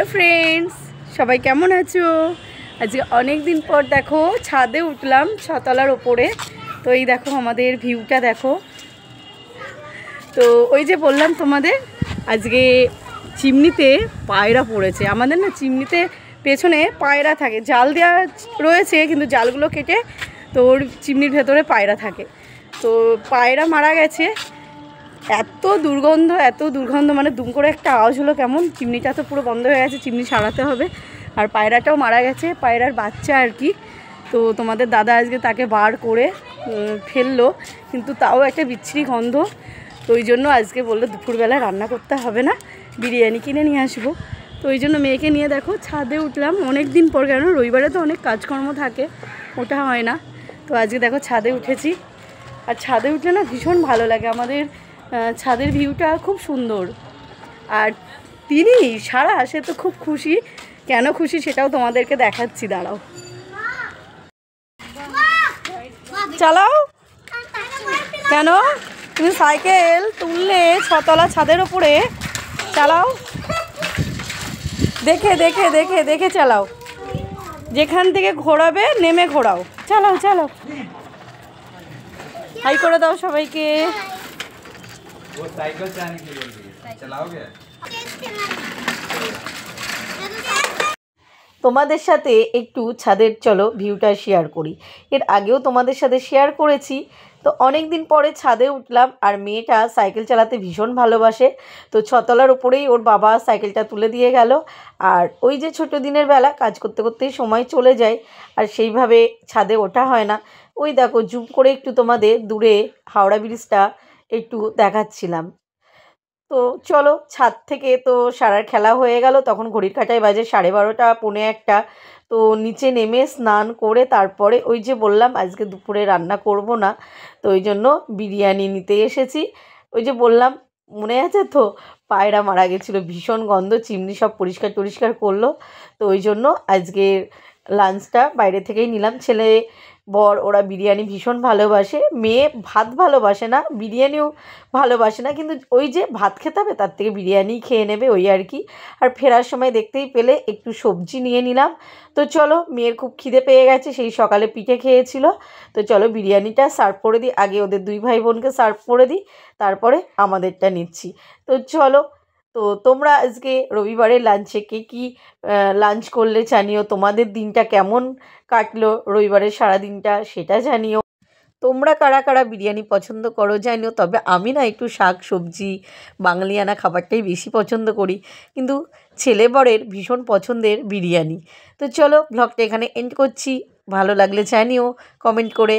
Hello friends, সবাই কেমন আছো? আজকে অনেক দিন পর দেখো ছাদে উঠলাম, ছতলার ওপরে। তো এই দেখো আমাদের ভিউটা দেখো। তো ওই যে বললাম তোমাদের, আজকে চিমনিতে পায়রা পড়েছে। আমাদের না চিমনিতে পেছনে পায়রা থাকে, জাল দেওয়া রয়েছে, কিন্তু জালগুলো কেটে তো ওর চিমনির ভেতরে পায়রা থাকে। তো পায়রা মারা গেছে। এত দুর্গন্ধ, মানে দুম করে একটা আওয়াজ হলো কেমন। চিমনিটা তো পুরো বন্ধ হয়ে গেছে, চিমনি সারাতে হবে। আর পায়রাটাও মারা গেছে, পায়রার বাচ্চা আর কি। তো তোমাদের দাদা আজকে তাকে বার করে ফেললো, কিন্তু তাও একটা বিচ্ছিরি গন্ধ। তো ওই জন্য আজকে বললো দুপুরবেলা রান্না করতে হবে না, বিরিয়ানি কিনে নিয়ে আসবো। তো ওই জন্য মেয়েকে নিয়ে দেখো ছাদে উঠলাম অনেক দিন পর। কেন রবিবারে তো অনেক কাজকর্ম থাকে, ওটা হয় না। তো আজকে দেখো ছাদে উঠেছি। আর ছাদে উঠলে না ভীষণ ভালো লাগে। আমাদের ছাদের ভিউটা খুব সুন্দর। আর তিনি সারা সে তো খুব খুশি। কেন খুশি সেটাও তোমাদেরকে দেখাচ্ছি, দাঁড়াও। চালাও। কেন তুমি সাইকেল তুললে ছতলা ছাদের ওপরে? চালাও, দেখে দেখে দেখে দেখে চালাও। যেখান থেকে ঘোরাবে নেমে ঘোরাও। চালাও চালাও। হাই করে দাও সবাইকে। वो साइकिल चलाने के लिए चलाओगे? তোমাদের সাথে একটু ছাদের চলো ভিউটা শেয়ার করি। এর আগেও তোমাদের সাথে শেয়ার করেছি। তো অনেক দিন পরে ছাদে উঠলাম। আর মেয়েটা সাইকেল চালাতে ভীষণ ভালোবাসে। তো ছতলার উপরেই ওর বাবা সাইকেলটা তুলে দিয়ে গেল। আর ওই যে ছোটো দিনের বেলা কাজ করতে করতেই সময় চলে যায়, আর সেইভাবে ছাদে ওঠা হয় না। ওই দেখো জুম করে একটু তোমাদের দূরে হাওড়া ব্রিজটা একটু দেখাচ্ছিলাম। তো চলো, ছাদ থেকে তো সারার খেলা হয়ে গেল। তখন ঘড়ির কাঁটায় বাজে 12:30 পৌনে 1। তো নিচে নেমে স্নান করে তারপরে ওই যে বললাম আজকে দুপুরে রান্না করব না, তো ওই জন্য বিরিয়ানি নিতে এসেছি। ওই যে বললাম, মনে আছে তো, পায়রা মারা গেছিলো, ভীষণ গন্ধ, চিমনি সব পরিষ্কার করলো। তো ওই জন্য আজকে লাঞ্চটা বাইরে থেকেই নিলাম। ছেলে বর ওরা বিরিয়ানি ভীষণ ভালোবাসে। মেয়ে ভাত ভালোবাসে না, বিরিয়ানিও ভালোবাসে না, কিন্তু ওই যে ভাত খেতে হবে তার থেকে বিরিয়ানি খেয়ে নেবে, ওই আর কি। আর ফেরার সময় দেখতেই পেলে একটু সবজি নিয়ে নিলাম। তো চলো, মেয়ের খুব খিদে পেয়ে গেছে, সেই সকালে পিঠে খেয়েছিল। তো চলো বিরিয়ানিটা সার্ভ করে দিই, আগে ওদের দুই ভাই বোনকে সার্ভ করে দিই, তারপরে আমাদেরটা নিচ্ছি। তো চলো। তো তোমরা আজকে রবিবারের লাঞ্চে কে কী লাঞ্চ করলে জানিও। তোমাদের দিনটা কেমন কাটলো, রবিবারের সারা দিনটা, সেটা জানিও। তোমরা কারা কারা বিরিয়ানি পছন্দ করো জানিও। তবে আমি না একটু শাক সবজি বাঙালিয়ানা খাবারটাই বেশি পছন্দ করি, কিন্তু ছেলে বরের ভীষণ পছন্দের বিরিয়ানি। তো চলো ব্লগটা এখানে এন্ড করছি। ভালো লাগলে জানিও কমেন্ট করে।